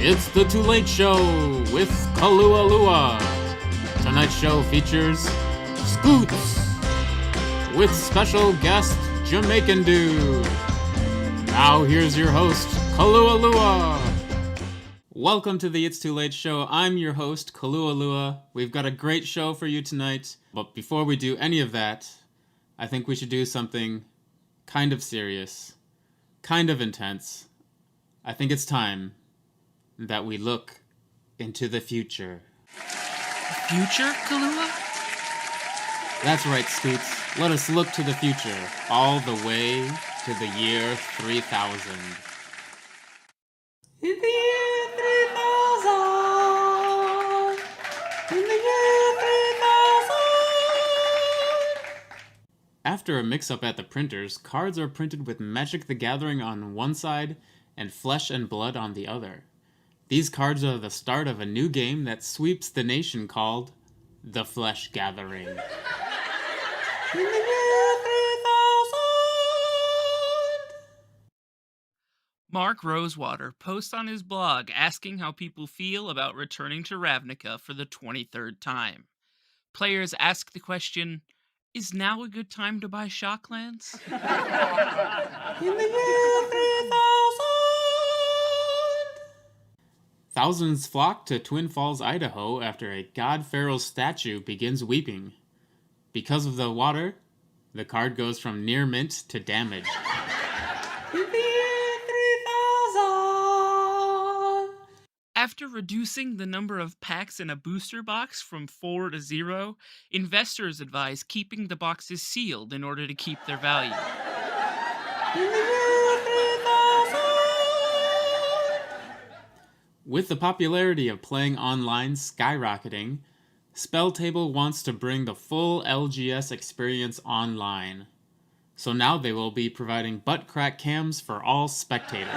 It's the Too Late Show with Kahlua Lua. Tonight's show features SCOOTS with special guest Jamaican Dude. Now here's your host, Kahlua Lua. Welcome to the It's Too Late Show. I'm your host, Kahlua Lua. We've got a great show for you tonight. But before we do any of that, I think we should do something kind of serious, kind of intense. I think it's time that we look into the future. Future, Kahlua? That's right, Scoots. Let us look to the future, all the way to the year 3000. In the year 3000! In the year 3000! After a mix-up at the printers, cards are printed with Magic the Gathering on one side and Flesh and Blood on the other. These cards are the start of a new game that sweeps the nation called The Flesh Gathering. In the year 3000! Mark Rosewater posts on his blog asking how people feel about returning to Ravnica for the 23rd time. Players ask the question, is now a good time to buy Shocklands? In the year 3000! Thousands flock to Twin Falls, Idaho after a God Pharaoh statue begins weeping. Because of the water, the card goes from near mint to damage. In the year 3000! After reducing the number of packs in a booster box from 4 to 0, investors advise keeping the boxes sealed in order to keep their value. In the year 3000! With the popularity of playing online skyrocketing, Spelltable wants to bring the full LGS experience online. So now they will be providing butt crack cams for all spectators.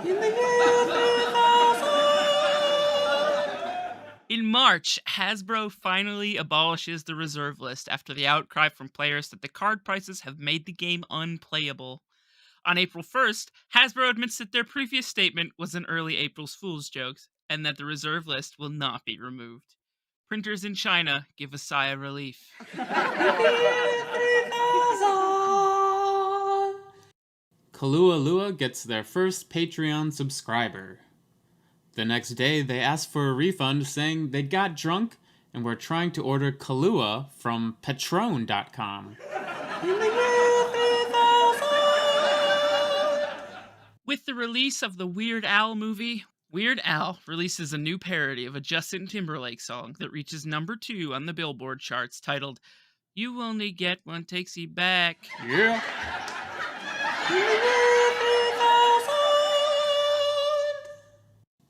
In the year 3000! In March, Hasbro finally abolishes the reserve list after the outcry from players that the card prices have made the game unplayable. On April 1st, Hasbro admits that their previous statement was an early April Fool's joke, and that the reserve list will not be removed. Printers in China give a sigh of relief. Kahlua Lua gets their first Patreon subscriber. The next day, they ask for a refund, saying they got drunk and were trying to order Kahlua from Patron.com. With the release of the Weird Al movie, Weird Al releases a new parody of a Justin Timberlake song that reaches number 2 on the Billboard charts titled, You Only Get One Takesy Back. Yeah.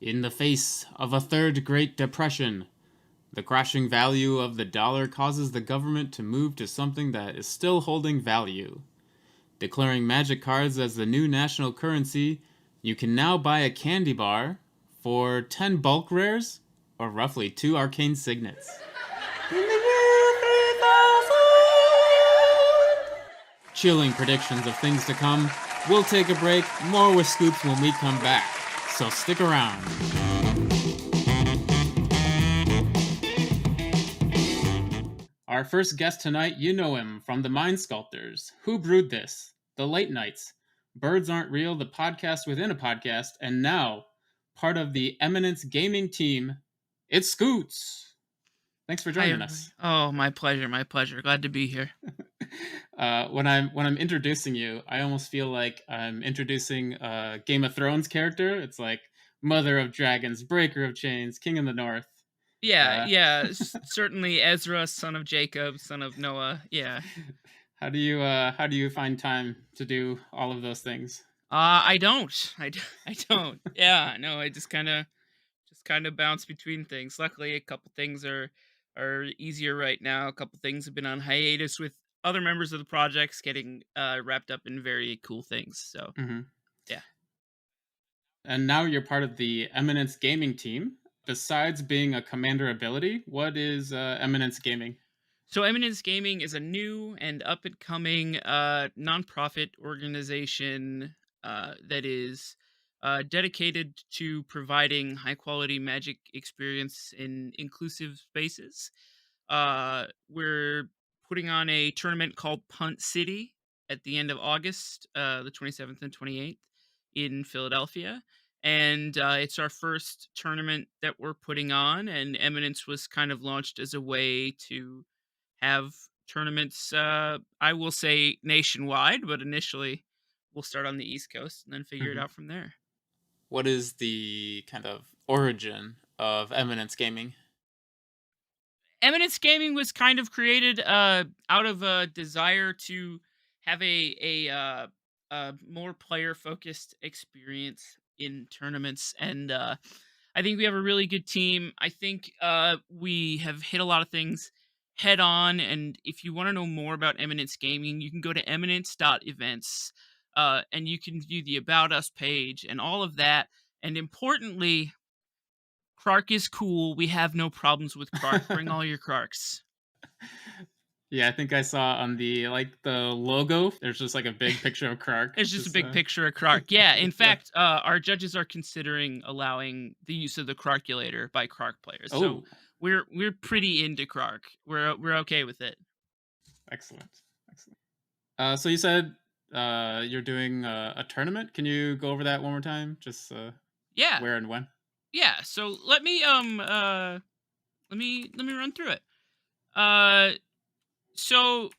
In the face of a third Great Depression, the crashing value of the dollar causes the government to move to something that is still holding value. Declaring Magic cards as the new national currency, you can now buy a candy bar for 10 bulk rares, or roughly 2 arcane signets. In the year 3000! Chilling predictions of things to come. We'll take a break, more with Scoops when we come back, so stick around. Our first guest tonight, you know him from the Mind Sculptors, Who Brewed This?, The Late Nights, Birds Aren't Real, the podcast within a podcast, and now part of the Eminence Gaming team, it's Scoots. Thanks for joining us. Oh, my pleasure, my pleasure. Glad to be here. When I'm introducing you, I almost feel like I'm introducing a Game of Thrones character. It's like Mother of Dragons, Breaker of Chains, King of the North. Yeah, certainly Ezra, son of Jacob, son of Noah. Yeah. How do you find time to do all of those things? I don't. Yeah, no, I just kind of bounce between things. Luckily, a couple things are easier right now. A couple things have been on hiatus with other members of the projects getting wrapped up in very cool things. So, yeah. And now you're part of the Eminence Gaming team. Besides being a commander ability, what is Eminence Gaming? So Eminence Gaming is a new and up-and-coming nonprofit organization that is dedicated to providing high quality Magic experience in inclusive spaces. We're putting on a tournament called Punt City at the end of August, the 27th and 28th in Philadelphia. And it's our first tournament that we're putting on. And Eminence was kind of launched as a way to have tournaments, I will say nationwide, but initially we'll start on the East Coast and then figure it Mhm. out from there. What is the kind of origin of Eminence Gaming? Eminence Gaming was kind of created out of a desire to have a more player focused experience in tournaments, and I think we have a really good team. I think we have hit a lot of things head on, and if you want to know more about Eminence Gaming, you can go to eminence.events, and you can view the About Us page and all of that. And importantly, Krark is cool. We have no problems with Krark. Bring all your Krarks. Yeah, I think I saw on the logo. There's just like a big picture of Krark. It's just a big picture of Krark. Yeah, in fact, our judges are considering allowing the use of the Krarkulator by Krark players. So Oh, we're pretty into Krark. We're okay with it. excellent, excellent. So you said you're doing a tournament. Can you go over that one more time? Just Yeah, where and when? yeah. So let me run through it. Uh, so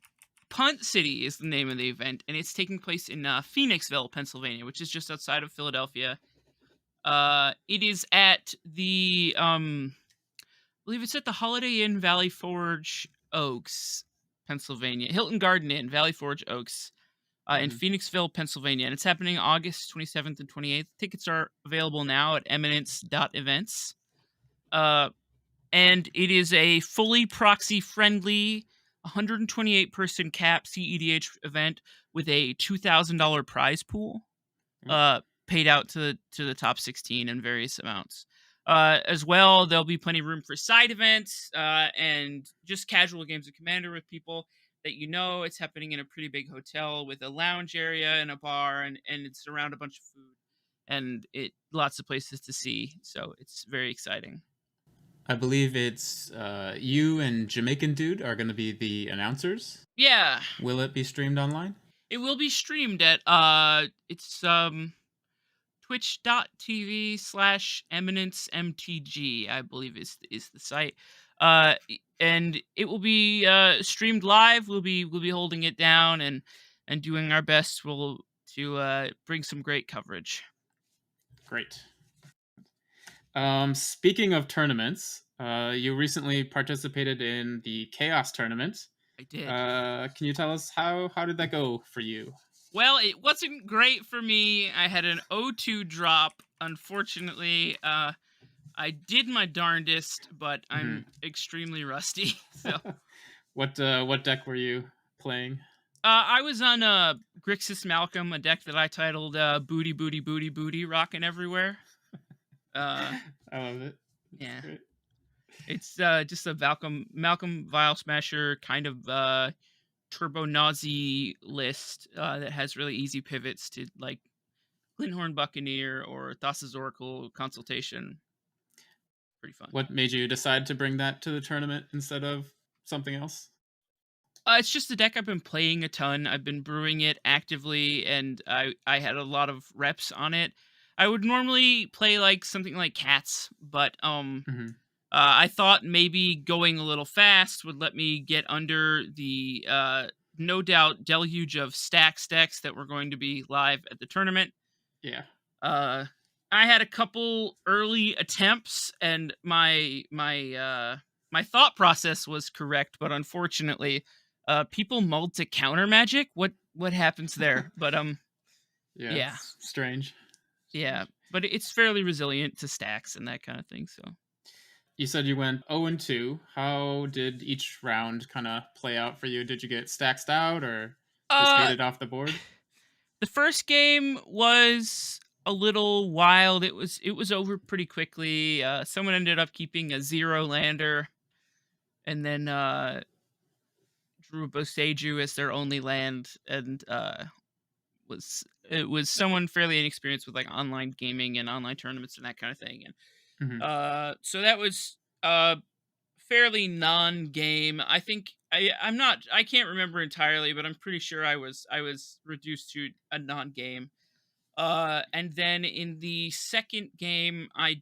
Punt City is the name of the event, and it's taking place in Phoenixville, Pennsylvania, which is just outside of Philadelphia. It is at the I believe it's at the Holiday Inn Valley Forge Oaks, Pennsylvania. Hilton Garden Inn, Valley Forge Oaks, in Mhm. Phoenixville, Pennsylvania. And it's happening August 27th and 28th. Tickets are available now at eminence.events. Uh, and it is a fully proxy friendly 128 person cap CEDH event with a $2,000 prize pool Ooh. paid out to the top 16 in various amounts. As well, there'll be plenty of room for side events and just casual games of Commander with people that you know. It's happening in a pretty big hotel with a lounge area and a bar, and it's around a bunch of food and it lots of places to see. So it's very exciting. I believe it's you and Jamaican Dude are going to be the announcers. Yeah, Will it be streamed online? it will be streamed at it's twitch.tv/eminence mtg, I believe is the site. And it will be streamed live. We'll be holding it down and doing our best to bring some great coverage. Great. Speaking of tournaments, you recently participated in the Ka0s Tournament. I did. Can you tell us how did that go for you? Well, it wasn't great for me. I had an O2 drop. Unfortunately, I did my darndest, but I'm extremely rusty. So What deck were you playing? I was on Grixis Malcolm, a deck that I titled Booty Booty Booty Booty Rockin' Everywhere. I love it. That's Yeah. great. It's just a Malcolm Vial Smasher kind of turbo nazi list that has really easy pivots to like Glinthorn Buccaneer or Thassa's Oracle Consultation. Pretty fun. What made you decide to bring that to the tournament instead of something else? It's just a deck I've been playing a ton. I've been brewing it actively, and I had a lot of reps on it. I would normally play like something like Cats, but Mm-hmm. I thought maybe going a little fast would let me get under the no doubt deluge of stacks decks that were going to be live at the tournament. Yeah. Uh, I had a couple early attempts, and my thought process was correct, but unfortunately, people mulled to counter magic. What happens there? But Yeah, yeah, it's strange. yeah, but it's fairly resilient to stacks and that kind of thing. So You said you went 0 and 2. How did each round kind of play out for you? Did you get stacked out or just uh hated off the board? the first game was a little wild. It was over pretty quickly. Someone ended up keeping a 0 lander and then drew a Boseiju as their only land and was it was someone fairly inexperienced with like online gaming and online tournaments and that kind of thing. And Hmm. so that was fairly non-game. I think I'm not I can't remember entirely, but I'm pretty sure I was reduced to a non-game. And then in the second game I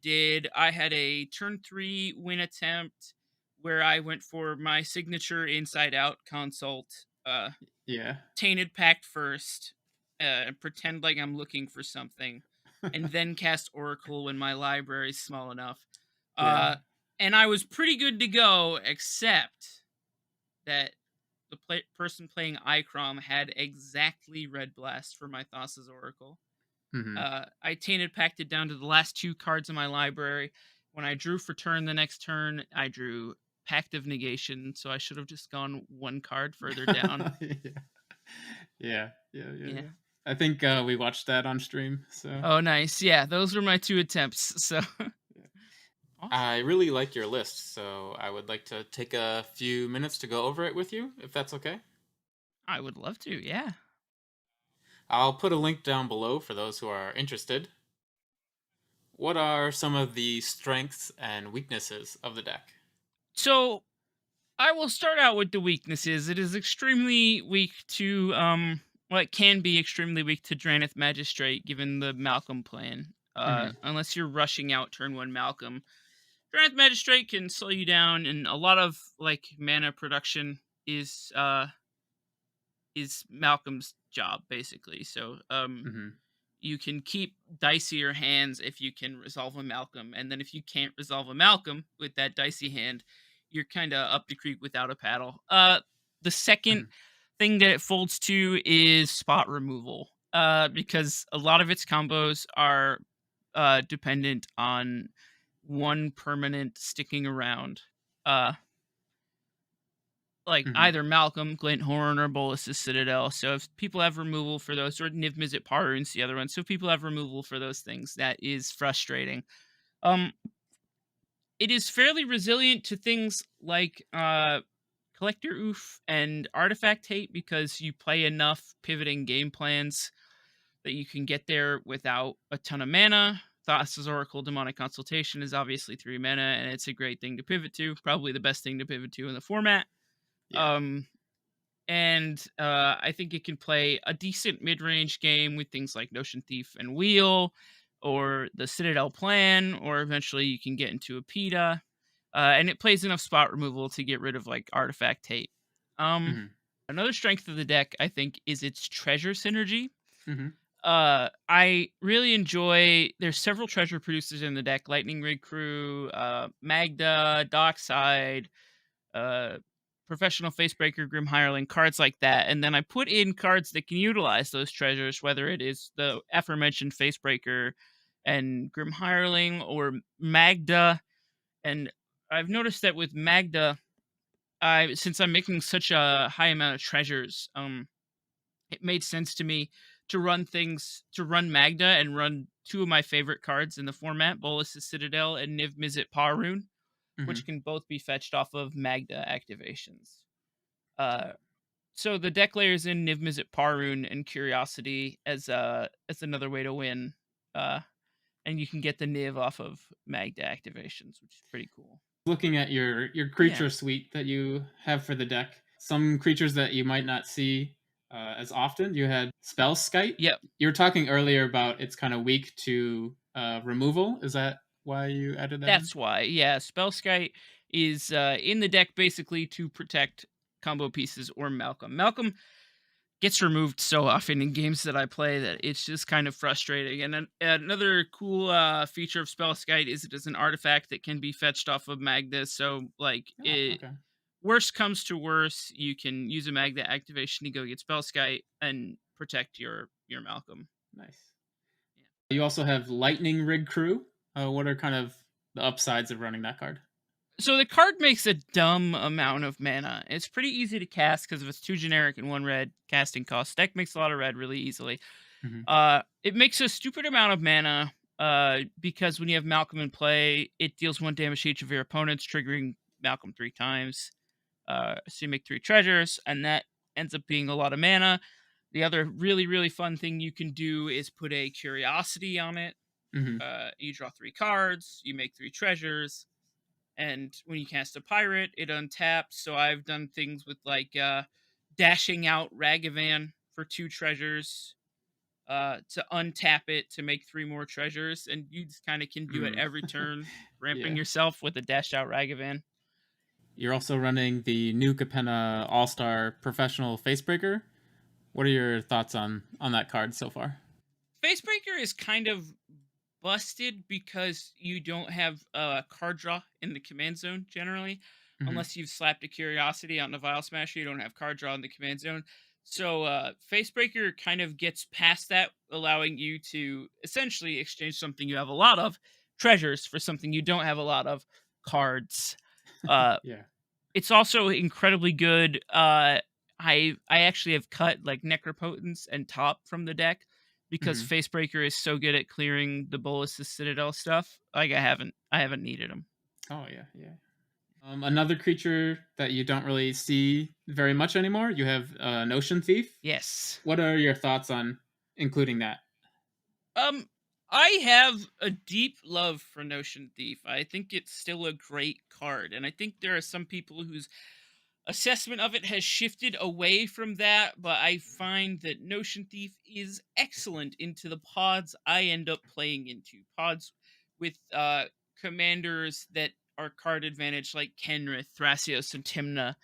had a turn 3 win attempt where I went for my signature inside out consult, Yeah. tainted pact first, and pretend like I'm looking for something, and then cast Oracle when my library's small enough. Yeah. Uh, and I was pretty good to go, except that the person playing Icrom had exactly Red Blast for my Thassa's Oracle. Hmm. I tainted pacted down to the last 2 cards in my library. When I drew for turn the next turn, I drew Pact of Negation, so I should have just gone 1 card further down. Yeah. Yeah. Yeah. I think we watched that on stream. So Oh, nice. Yeah, those were my 2 attempts. So awesome. I really like your list, so I would like to take a few minutes to go over it with you, if that's okay. I would love to. Yeah. I'll put a link down below for those who are interested. What are some of the strengths and weaknesses of the deck? So I will start out with the weaknesses. It is extremely weak to well, it can be extremely weak to Draneth Magistrate given the Malcolm plan. Hmm. Unless you're rushing out turn 1 Malcolm. Draneth Magistrate can slow you down, and a lot of like mana production is Malcolm's job basically. So Hmm. you can keep dicier hands if you can resolve a Malcolm, and then if you can't resolve a Malcolm with that dicey hand, you're kind of up the creek without a paddle. The second Hmm. thing that it folds to is spot removal. Because a lot of its combos are dependent on one permanent sticking around. Uh, like Hmm. either Malcolm, Glinthorn, or Bolus's Citadel. So if people have removal for those, or Niv Mizzet Parun's the other one. So if people have removal for those things, that is frustrating. Um, it is fairly resilient to things like Collector Oof and Artifact Hate because you play enough pivoting game plans that you can get there without a ton of mana. Thassa's Oracle Demonic Consultation is obviously 3 mana, and it's a great thing to pivot to. Probably the best thing to pivot to in the format. Yeah. Um, and I think it can play a decent mid-range game with things like Notion Thief and Wheel, or the Citadel Plan, or eventually you can get into a PETA. And it plays enough spot removal to get rid of like Artifact Tape. Um, Hmm. Another strength of the deck, I think, is its treasure synergy. Hmm. I really enjoy. There's several treasure producers in the deck: Lightning Rig Crew, Magda, Dockside, uh, Professional Facebreaker, Grim Hireling, cards like that. And then I put in cards that can utilize those treasures, whether it is the aforementioned Facebreaker and Grim Hireling or Magda. And I've noticed that with Magda, since I'm making such a high amount of treasures, it made sense to me to run Magda and run 2 of my favorite cards in the format, Bolus's Citadel and Niv Mizzet Parun, which Hmm. can both be fetched off of Magda activations. Uh, so the deck layers in Niv Mizzet Parun and Curiosity as another way to win. Uh, and you can get the Niv off of Magda activations, which is pretty cool. Looking at your Yeah. creature suite that you have for the deck, some creatures that you might not see as often. You had Spell Skite. Yep. You were talking earlier about it's kind of weak to removal. Is that why you added that in? That's why. Yeah. Spellskite is in the deck basically to protect combo pieces or Malcolm. Malcolm gets removed so often in games that I play that it's just kind of frustrating. And another cool feature of Spellskite is it is an artifact that can be fetched off of Magda. So, like, Oh, okay. worst comes to worst, you can use a Magda activation to go get Spellskite and protect your Malcolm. Nice. Yeah. You also have Lightning Rig Crew. What are kind of the upsides of running that card? So the card makes a dumb amount of mana. It's pretty easy to cast because if it's 2 generic and 1 red, casting cost. Deck makes a lot of red really easily. Hmm. It makes a stupid amount of mana because when you have Malcolm in play, it deals 1 damage to each of your opponents, triggering Malcolm 3 times. So you make 3 treasures, and that ends up being a lot of mana. The other really, really fun thing you can do is put a curiosity on it. Hmm. You draw 3 cards, you make 3 treasures, and when you cast a pirate, it untaps. So I've done things with like dashing out Ragavan for 2 treasures, to untap it to make 3 more treasures, and you just kind of can do it Mm. every turn, ramping Yeah. yourself with a dashed out Ragavan. You're also running the new Capenna All Star Professional Facebreaker. What are your thoughts on that card so far? Facebreaker is kind of busted because you don't have card draw in the command zone generally, Hmm. unless you've slapped a curiosity on the Vial Smasher. You don't have card draw in the command zone. So Facebreaker kind of gets past that, allowing you to essentially exchange something you have a lot of, treasures, for something you don't have a lot of, cards. Uh, Yeah. it's also incredibly good. I actually have cut like Necropotence and Top from the deck because Hmm. Facebreaker is so good at clearing the Bolus's Citadel stuff. Like I haven't needed them. Oh yeah, yeah. Another creature that you don't really see very much anymore. You have an Ocean Thief. Yes. What are your thoughts on including that? Um, I have a deep love for Notion Thief. I think it's still a great card, and I think there are some people whose assessment of it has shifted away from that, but I find that Notion Thief is excellent into the pods I end up playing into. Pods with commanders that are card advantage like Kenrith, Thrasios, and Timna,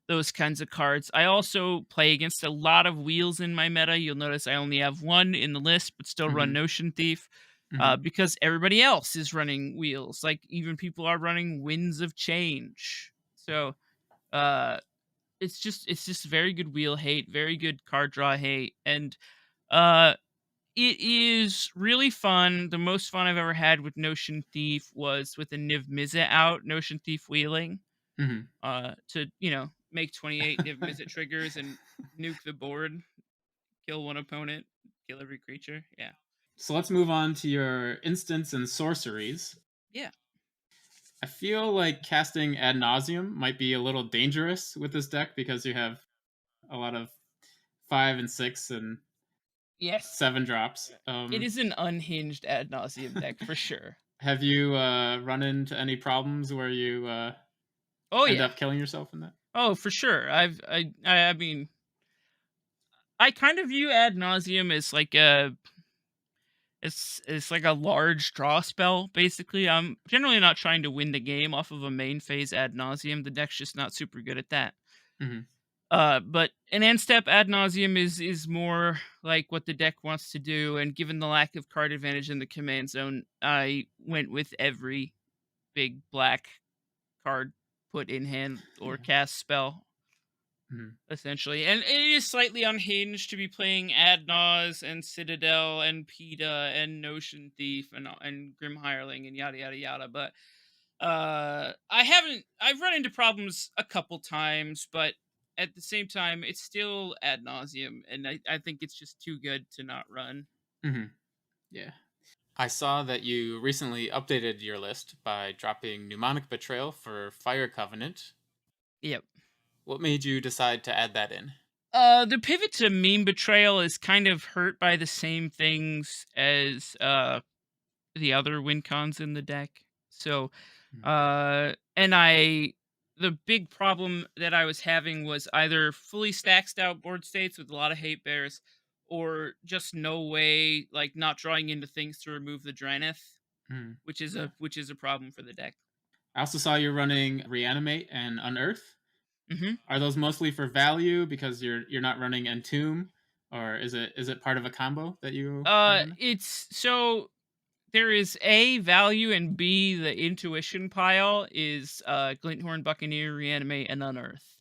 those kinds of cards. I also play against a lot of wheels in my meta. You'll notice I only have one in the list, but still run Hmm. Notion Thief. Hmm. Because everybody else is running wheels. Like even people are running Winds of Change. So uh it's just very good wheel hate, very good card draw hate, and uh it is really fun. The most fun I've ever had with Notion Thief was with a Niv Mizzet out, Notion Thief wheeling, Hmm. to make 28 Niv Mizzet triggers and nuke the board, kill one opponent, kill every creature. Yeah. So let's move on to your instants and sorceries. Yeah. I feel like casting ad nauseum might be a little dangerous with this deck because you have a lot of 5 and 6 and Yes. 7 drops. It is an unhinged ad nauseum deck for sure. Have you run into any problems where you Oh end yeah. up killing yourself in that? Oh, for sure. I mean, I kind of view ad nauseum as like it's like a large draw spell. Basically, I'm generally not trying to win the game off of a main phase ad nauseum. The deck's just not super good at that. Hmm. But an end step ad nauseum is more like what the deck wants to do. And given the lack of card advantage in the command zone, I went with every big black card put in hand or Yeah. cast spell, Hmm. essentially. And it is slightly unhinged to be playing Ad Nause and Citadel and PETA and Notion Thief and Grim Hireling and yada yada yada. But I've run into problems a couple times, but at the same time it's still ad nauseum, and I think it's just too good to not run. Hmm. Yeah. I saw that you recently updated your list by dropping Mnemonic Betrayal for Fire Covenant. Yep. What made you decide to add that in? The pivot to meme betrayal is kind of hurt by the same things as the other win cons in the deck. So, and the big problem that I was having was either fully stacked out board states with a lot of hate bears, or just no way, like not drawing into things to remove the Draneth, Mm. which is Yeah. a problem for the deck. I also saw you're running Reanimate and Unearth. Hmm. Are those mostly for value because you're not running Entomb, or is it part of a combo that you have running? It's so there is A, value, and B, the intuition pile is Glinthorn, Buccaneer, Reanimate, and Unearth.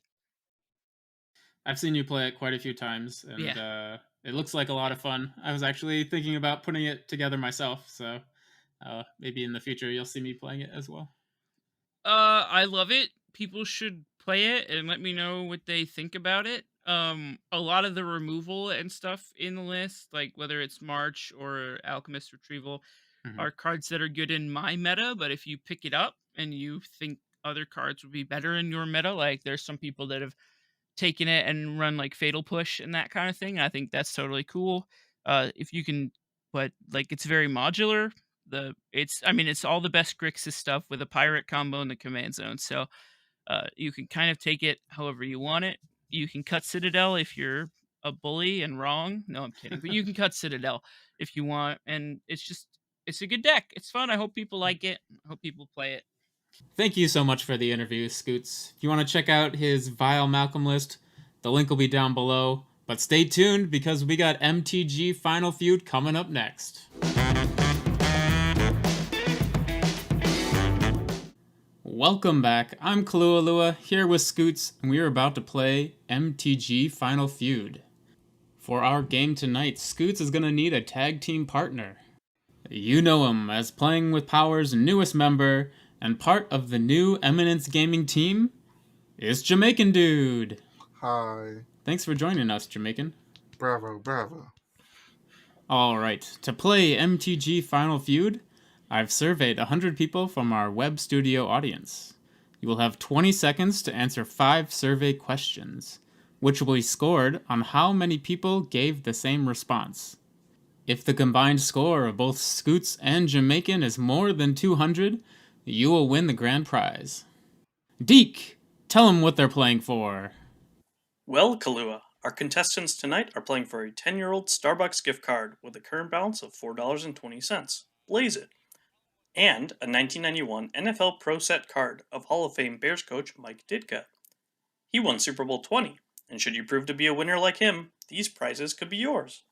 I've seen you play it quite a few times, and Yeah. it looks like a lot of fun. I was actually thinking about putting it together myself, so maybe in the future you'll see me playing it as well. I love it. People should play it and let me know what they think about it. A lot of the removal and stuff in the list, like whether it's March or Alchemist Retrieval, Hmm. are cards that are good in my meta, but if you pick it up and you think other cards would be better in your meta, like there's some people that have taken it and run like Fatal Push and that kind of thing. I think that's totally cool. If you can, but like it's very modular. It's all the best Grixis stuff with a pirate combo in the command zone. So you can kind of take it however you want it. You can cut Citadel if you're a bully and wrong. No, I'm kidding. But you can cut Citadel if you want, and it's a good deck. It's fun. I hope people like it. I hope people play it. Thank you so much for the interview, Scoots. If you want to check out his Vial Malcolm list, the link will be down below. But stay tuned because we got MTG Final Feud coming up next. Welcome back. I'm Kahlua Lua here with Scoots, and we are about to play MTG Final Feud. For our game tonight, Scoots is going to need a tag team partner. You know him as Playing with Power's newest member, and part of the new Eminence Gaming team is Jamaican Dude. Hi. Thanks for joining us, Jamaican. Bravo, bravo. Alright, to play MTG Final Feud, I've surveyed 100 people from our web studio audience. You will have 20 seconds to answer 5 survey questions, which will be scored on how many people gave the same response. If the combined score of both Scoots and Jamaican is more than 200, you will win the grand prize. Deke, tell them what they're playing for. Well, Kahlua, our contestants tonight are playing for a 10-year-old Starbucks gift card with a current balance of $4.20. Blaze it. And a 1991 NFL Pro Set card of Hall of Fame Bears coach Mike Ditka. He won Super Bowl 20, and should you prove to be a winner like him, these prizes could be yours.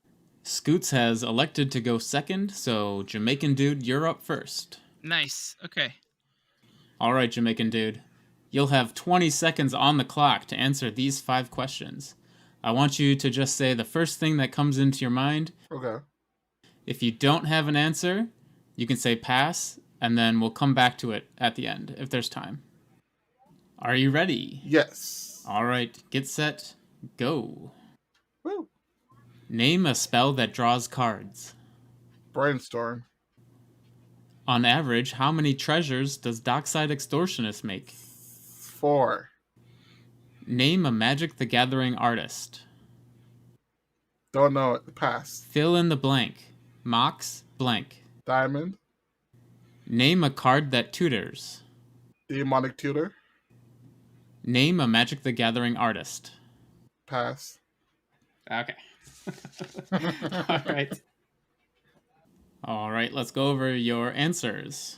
Scoots has elected to go second, so Jamaican Dude, you're up first. Nice. Okay. Alright, Jamaican Dude. You'll have 20 seconds on the clock to answer these 5 questions. I want you to just say the first thing that comes into your mind. Okay. If you don't have an answer, you can say pass, and then we'll come back to it at the end, if there's time. Are you ready? Yes. Alright, get set, go. Woo. Name a spell that draws cards. Brainstorm. On average, how many treasures does Dockside Extortionist make? 4. Name a Magic the Gathering artist. Don't know it. Pass. Fill in the blank. Mox blank. Diamond. Name a card that tutors. Demonic Tutor. Name a Magic the Gathering artist. Pass. Okay. All right, let's go over your answers.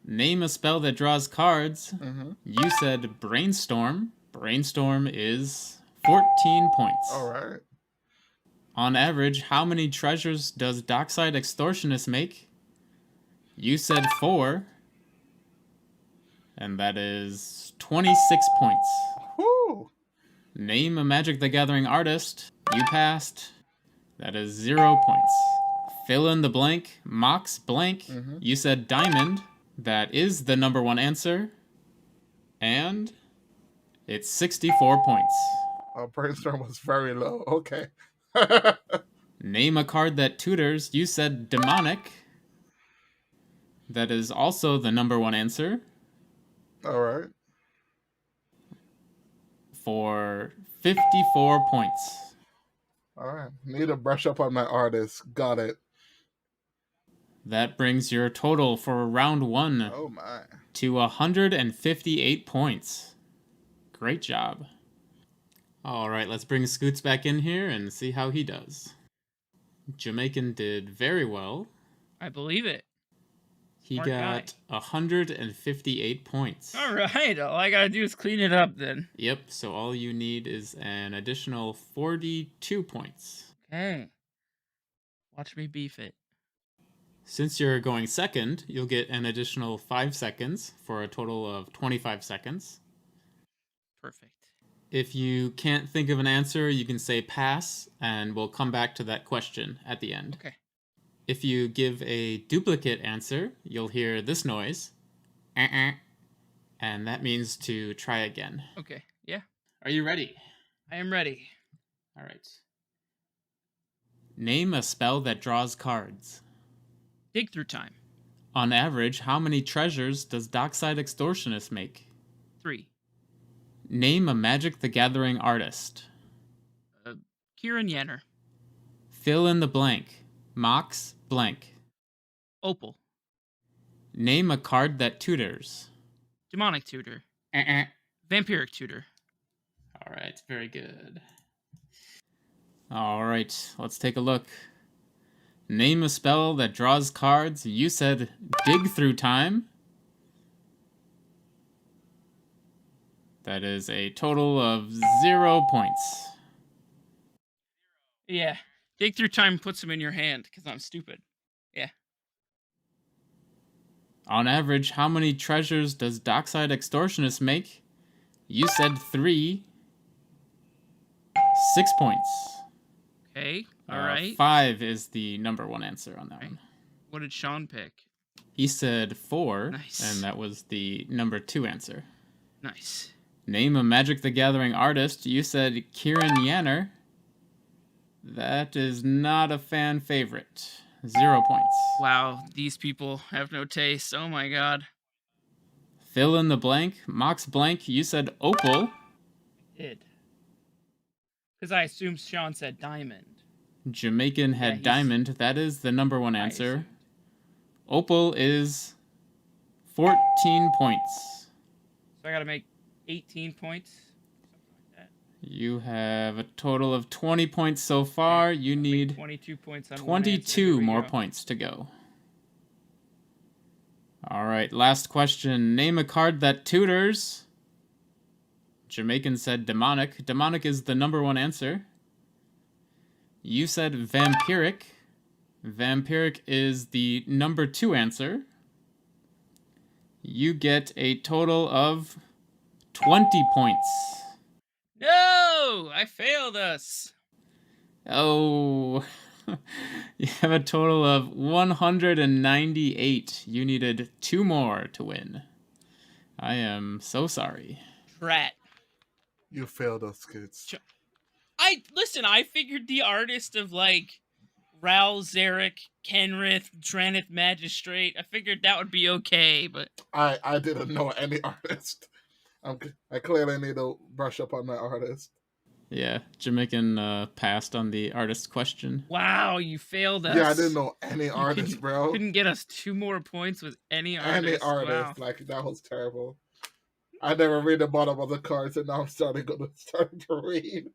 Name a spell that draws cards. Mm-hmm. You said Brainstorm. Brainstorm is 14 points. All right. On average, how many treasures does Dockside Extortionist make? You said 4. And that is 26 points. Woo. Name a Magic the Gathering artist. You passed. That is 0 points. Fill in the blank. Mox blank. Mm-hmm. You said Diamond. That is the number 1 answer. And it's 64 points. Oh, Brainstorm was very low. Okay. Name a card that tutors. You said Demonic. That is also the number 1 answer. All right. For 54 points. All right. Need to brush up on my artist. Got it. That brings your total for round 1 Oh, my. to 158 points. Great job. All right, let's bring Scoots back in here and see how he does. Jamaican did very well. I believe it. He Smart got 158 points. All right. All I gotta do is clean it up then. Yep, so all you need is an additional 42 points. Okay. Watch me beef it. Since you're going second, you'll get an additional 5 seconds for a total of 25 seconds. Perfect. If you can't think of an answer, you can say pass, and we'll come back to that question at the end. Okay. If you give a duplicate answer, you'll hear this noise. And that means to try again. Okay. Yeah. Are you ready? I am ready. All right. Name a spell that draws cards. Dig through time. On average, how many treasures does Dockside Extortionist make? 3. Name a Magic the Gathering artist. Kieran Yenner. Fill in the blank. Mox blank. Opal. Name a card that tutors. Demonic Tutor. Vampiric Tutor. All right, very good. All right, let's take a look. Name a spell that draws cards. You said Dig Through Time. That is a total of 0 points. Yeah. Dig Through Time puts them in your hand because I'm stupid. Yeah. On average, how many treasures does Dockside Extortionist make? You said 3. 6 points. Okay. All right. 5 is the number one answer on that one. What did Sean pick? He said 4, Nice. and that was the number 2 answer. Nice. Name a Magic the Gathering artist. You said Kieran Yenner. That is not a fan favorite. 0 points. Wow, these people have no taste. Oh my god. Fill in the blank. Mox blank. You said Opal. Did. Because I assumed Sean said Diamond. Jamaican had Diamond. That is the number one answer. Opal is 14 points. So I gotta make 18 points. Something like that. You have a total of 20 points so far. You need 22 points on 22 more points to go. All right, last question. Name a card that tutors. Jamaican said Demonic. Demonic is the number one answer. You said Vampiric. Vampiric is the number 2 answer. You get a total of 20 points. No! I failed us. Oh, you have a total of 198. You needed 2 more to win. I am so sorry. Drat. You failed us, Scoots. I figured the artist of like Ral Zarek, Kenrith, Dranith Magistrate, I figured that would be okay, but I didn't know any artist. I clearly need to brush up on my artist. Yeah, Jamaican passed on the artist question. wow, you failed us. Yeah, I didn't know any artist, bro. Couldn't get us 2 more points with any artist. Any artist. Wow. Like, that was terrible. I never read the bottom of the cards, and now I'm starting to read.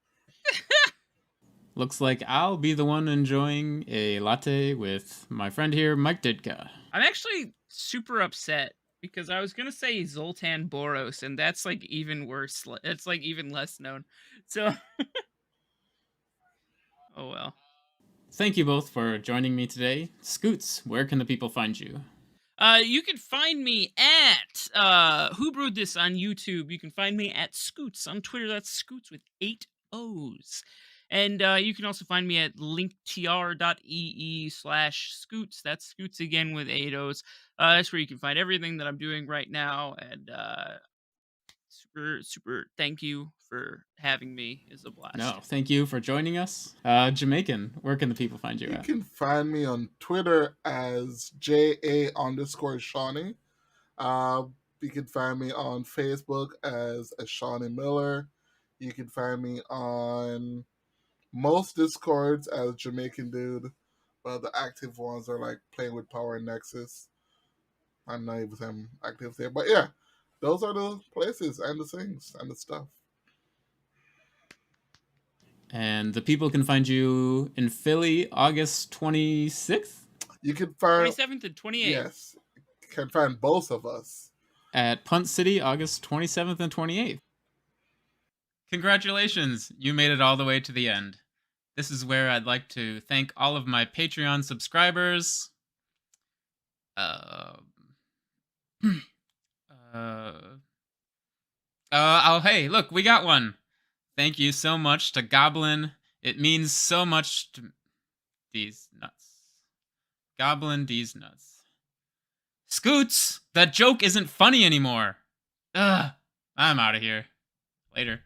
Looks like I'll be the one enjoying a latte with my friend here, Mike Ditka. I'm actually super upset because I was gonna say Zoltan Boros, and that's like even worse. It's like even less known. So, oh well. Thank you both for joining me today. Scoots, where can the people find you? You can find me at Who Brewed This on YouTube. You can find me at Scoots on Twitter. That's Scoots with 8 O's. And you can also find me at linktr.ee/Scoots. That's Scoots again with 8 O's. That's where you can find everything that I'm doing right now. And super thank you for having me. It's a blast. No, thank you for joining us. Jamaican, where can the people find you at? You can find me on Twitter as JA_Shawnee. You can find me on Facebook as Shawnee Miller. You can find me on most Discords as Jamaican Dude, but the active ones are like Playing with Power and Nexus. I'm not even active there, but yeah, those are the places and the things and the stuff. And the people can find you in Philly, August 26th? You can find 27th and 28th. Yes, you can find both of us at Punt City, August 27th and 28th. Congratulations, you made it all the way to the end. This is where I'd like to thank all of my Patreon subscribers. Oh, hey, look, we got one. Thank you so much to Goblin. It means so much to these nuts. Goblin these nuts. Scoots, that joke isn't funny anymore. Ugh, I'm out of here. Later.